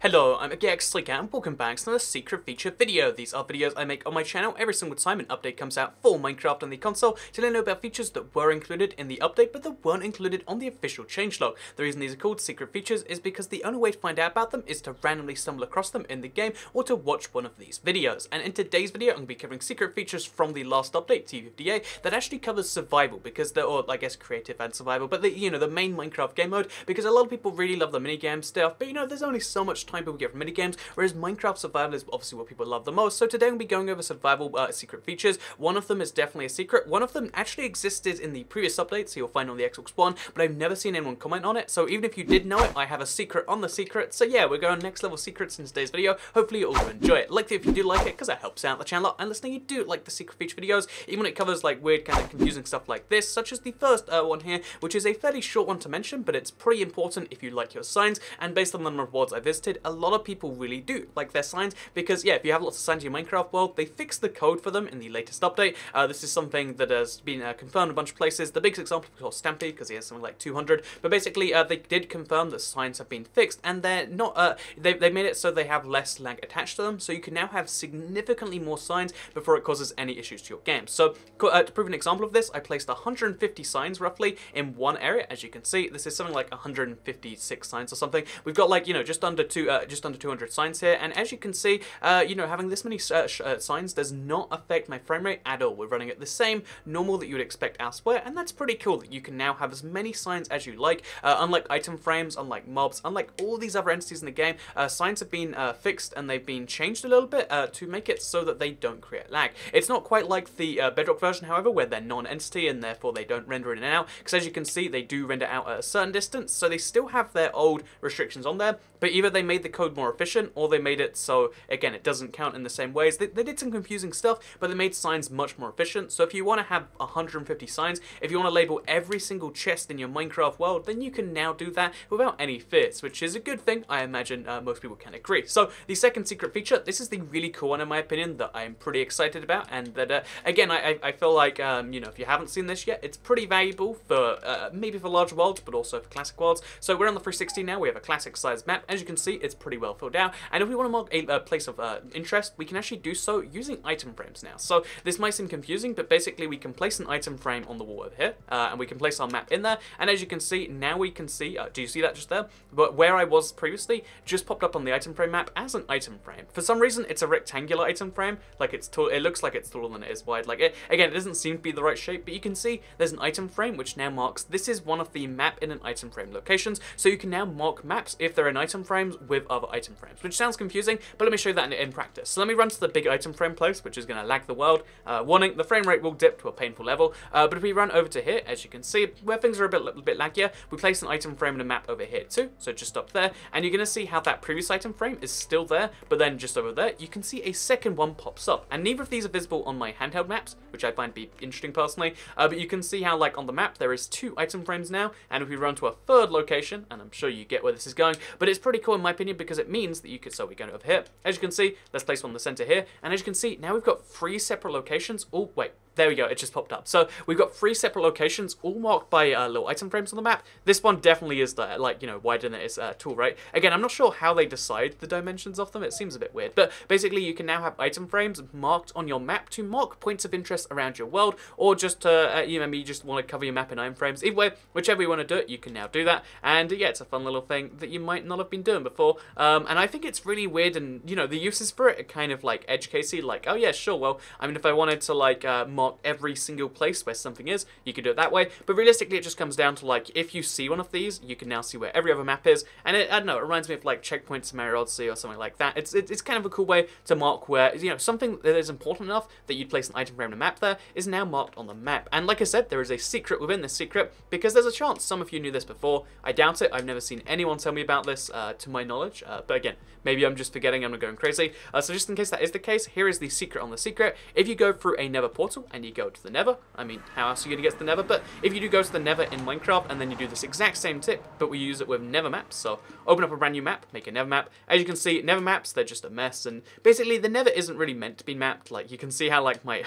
Hello, I'm Sleeker and welcome back to another secret feature video. These are videos I make on my channel every single time an update comes out for Minecraft on the console to let you know about features that were included in the update but that weren't included on the official changelog. The reason these are called secret features is because the only way to find out about them is to randomly stumble across them in the game or to watch one of these videos. And in today's video I'm going to be covering secret features from the last update, TU58, that actually covers survival because they're, or I guess creative and survival, but the main Minecraft game mode, because a lot of people really love the minigame stuff, but there's only so much time people get from minigames, whereas Minecraft survival is obviously what people love the most. So today we'll be going over survival secret features. One of them is definitely a secret. One of them actually existed in the previous update, so you'll find on the Xbox One, but I've never seen anyone comment on it. So even if you did know it, I have a secret on the secret. So yeah, we're going next level secrets in today's video. Hopefully you'll all enjoy it. Like it if you do like it, because it helps out the channel, and listening you do like the secret feature videos, even when it covers like weird kind of confusing stuff like this, such as the first one here, which is a fairly short one to mention, but it's pretty important if you like your signs, and based on the number of worlds I visited, a lot of people really do like their signs, because yeah, if you have lots of signs in your Minecraft world, they fixed the code for them in the latest update. This is something that has been confirmed in a bunch of places. The biggest example is Stampy, because he has something like 200, but basically they did confirm that signs have been fixed, and they're not, they made it so they have less lag attached to them, so you can now have significantly more signs before it causes any issues to your game. So to prove an example of this, I placed 150 signs roughly in one area. As you can see, this is something like 156 signs or something. We've got like, just under 200 signs here, and as you can see, having this many signs does not affect my frame rate at all. We're running at the same normal that you would expect elsewhere, and that's pretty cool that you can now have as many signs as you like. Unlike item frames, unlike mobs, unlike all these other entities in the game, signs have been fixed and they've been changed a little bit to make it so that they don't create lag. It's not quite like the Bedrock version, however, where they're non-entity and therefore they don't render in and out, because as you can see, they do render out at a certain distance, so they still have their old restrictions on there, but either they made the code more efficient or they made it so, again, it doesn't count in the same ways. They did some confusing stuff, but they made signs much more efficient. So if you want to have 150 signs, if you want to label every single chest in your Minecraft world, then you can now do that without any fears, which is a good thing. I imagine most people can agree. So the second secret feature, this is the really cool one in my opinion that I'm pretty excited about, and that, again, I feel like, if you haven't seen this yet, it's pretty valuable for, maybe for larger worlds, but also for classic worlds. So we're on the 360 now, we have a classic size map. As you can see, it's pretty well filled out, and if we want to mark a place of interest, we can actually do so using item frames now. So this might seem confusing, but basically we can place an item frame on the wall over here, and we can place our map in there, and as you can see, now we can see, do you see that just there? But where I was previously just popped up on the item frame map as an item frame. For some reason, it's a rectangular item frame, like it's tall, it looks like it's taller than it is wide. Like, again, it doesn't seem to be the right shape, but you can see there's an item frame which now marks this is one of the map in an item frame locations, so you can now mark maps if they're in item frames with other item frames, which sounds confusing, but let me show you that in practice. So let me run to the big item frame place, which is going to lag the world. Warning, the frame rate will dip to a painful level, but if we run over to here, as you can see, where things are a bit laggier, we place an item frame and a map over here too, so just up there, and you're going to see how that previous item frame is still there, but then just over there, you can see a second one pops up, and neither of these are visible on my handheld maps, which I find to be interesting personally, but you can see how, like, on the map, there is 2 item frames now, and if we run to a third location, and I'm sure you get where this is going, but it's pretty cool in my opinion, because it means that you could, so we go over here, as you can see, let's place one in the center here, and as you can see, now we've got 3 separate locations. Oh, wait. There we go, it just popped up. So we've got 3 separate locations, all marked by little item frames on the map. This one definitely is the, wider than its tool, right? Again, I'm not sure how they decide the dimensions of them. It seems a bit weird. But basically, you can now have item frames marked on your map to mark points of interest around your world, or just, you just want to cover your map in item frames. Either way, whichever you want to do it, you can now do that. And yeah, it's a fun little thing that you might not have been doing before. And I think it's really weird, and, the uses for it are kind of like edge casey, like, oh yeah, sure, well, I mean, if I wanted to, like, mark every single place where something is, you could do it that way, but realistically it just comes down to, like, if you see one of these, you can now see where every other map is, and I don't know, it reminds me of like checkpoints in Mario Odyssey or something like that. It's kind of a cool way to mark where, something that is important enough that you'd place an item frame in a map there is now marked on the map. And like I said, there is a secret within this secret, because there's a chance some of you knew this before. I doubt it. I've never seen anyone tell me about this to my knowledge, but again, maybe I'm just forgetting, I'm not going crazy. So just in case that is the case, here is the secret on the secret. If you go through a Nether portal and you go to the Nether, I mean, how else are you going to get to the Nether? But if you do go to the Nether in Minecraft and then you do this exact same tip, but we use it with Nether maps, so open up a brand new map, make a Nether map. As you can see, Nether maps, they're just a mess, and basically the Nether isn't really meant to be mapped. Like, you can see how, like, my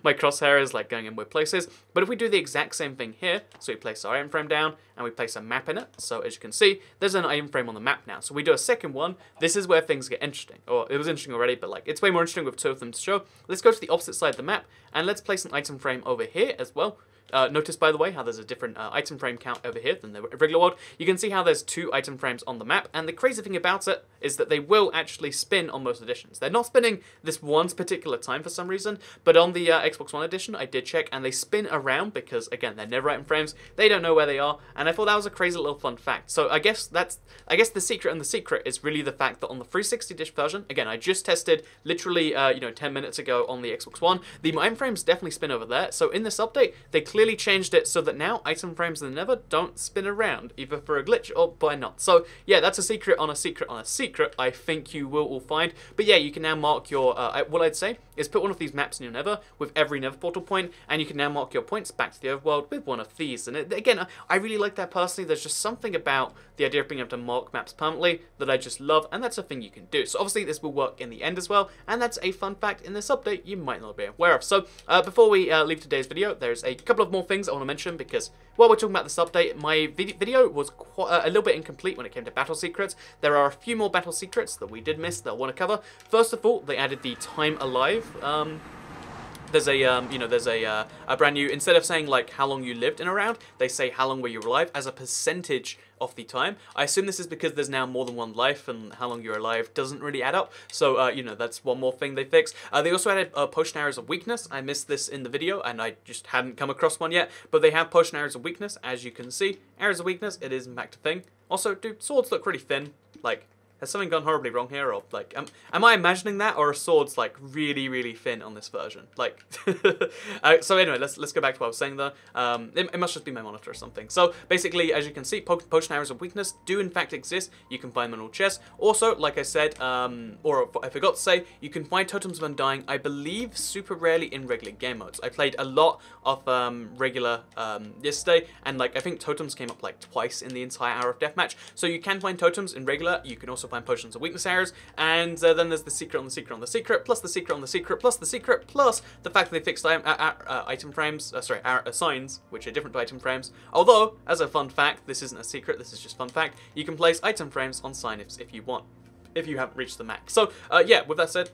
my crosshair is like going in weird places, but if we do the exact same thing here, so we place our item frame down, and we place a map in it. So as you can see, there's an item frame on the map now. So we do a second one. This is where things get interesting. Or it was interesting already, but like it's way more interesting with two of them to show. Let's go to the opposite side of the map, and let's place an item frame over here as well. Notice, by the way, how there's a different item frame count over here than the regular world. You can see how there's 2 item frames on the map, and the crazy thing about it is that they will actually spin on most editions. They're not spinning this one particular time for some reason, but on the Xbox One edition, I did check, and they spin around because, again, they're never item frames. They don't know where they are, and I thought that was a crazy little fun fact. So I guess the secret, and the secret is really the fact that on the 360 dish version, again, I just tested literally 10 minutes ago on the Xbox One, the item frames definitely spin over there. So in this update, they clearly changed it so that now item frames in the Nether don't spin around, either for a glitch or by not. So yeah, that's a secret on a secret on a secret I think you will all find. But yeah, you can now mark your, what I'd say is put one of these maps in your Nether with every Nether portal point, and you can now mark your points back to the overworld with one of these. And again, I really like that personally. There's just something about the idea of being able to mark maps permanently that I just love, and that's a thing you can do. So obviously this will work in the end as well, and that's a fun fact in this update you might not be aware of. So before we leave today's video, there's a couple of more things I want to mention, because while we're talking about this update, my video was quite, a little bit incomplete when it came to battle secrets. There are a few more battle secrets that we did miss that I want to cover. First of all, they added the time alive. There's a brand new, instead of saying like how long you lived in a round, they say how long were you alive as a percentage of the time. I assume this is because there's now more than one life, and how long you're alive doesn't really add up. So, that's one more thing they fixed. They also added potion arrows of weakness. I missed this in the video, and I just hadn't come across one yet. But they have potion arrows of weakness, as you can see. Arrows of weakness, it is in fact a thing. Also, do swords look pretty thin? Like, has something gone horribly wrong here, or like, am I imagining that, or are swords like really, really thin on this version? Like, so anyway, let's go back to what I was saying there. It must just be my monitor or something. So basically, as you can see, potion arrows of weakness do in fact exist. You can find them in all chests. Also, like I said, or I forgot to say, you can find totems of undying, I believe, super rarely in regular game modes. I played a lot of regular yesterday, and like I think totems came up like twice in the entire hour of deathmatch. So you can find totems in regular. You can also find potions of weakness arrows, and then there's the secret on the secret on the secret, plus the secret on the secret, plus the secret, plus the fact that they fixed item frames, signs, which are different to item frames. Although, as a fun fact, this isn't a secret, this is just fun fact, you can place item frames on sign if you want, if you haven't reached the max. So, yeah, with that said,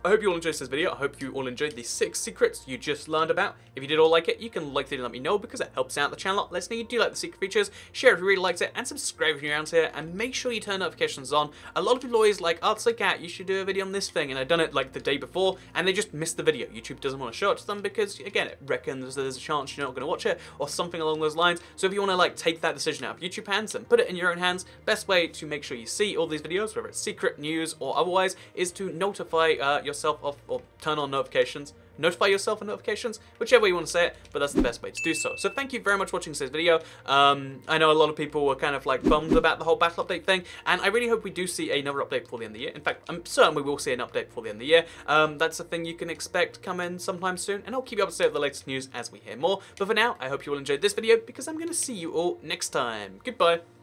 I hope you all enjoyed this video. I hope you all enjoyed the 6 secrets you just learned about. If you did all like it, you can like it and let me know, because it helps out the channel. Let us know you do like the secret features, share if you really liked it, and subscribe if you're around here, and make sure you turn notifications on. A lot of people always like, oh, it's like, you should do a video on this thing, and I've done it like the day before, and they just missed the video. YouTube doesn't want to show it to them because, again, it reckons there's a chance you're not going to watch it, or something along those lines. So if you want to like take that decision out of YouTube hands and put it in your own hands, best way to make sure you see all these videos, whether it's secret, news, or otherwise, is to notify yourself of, or turn on notifications. Notify yourself of notifications, whichever way you want to say it, but that's the best way to do so. So thank you very much for watching today's video. I know a lot of people were kind of like bummed about the whole battle update thing, and I really hope we do see another update before the end of the year. In fact, I'm certain we will see an update before the end of the year. That's a thing you can expect coming sometime soon, and I'll keep you up to date with the latest news as we hear more. But for now, I hope you all enjoyed this video, because I'm going to see you all next time. Goodbye.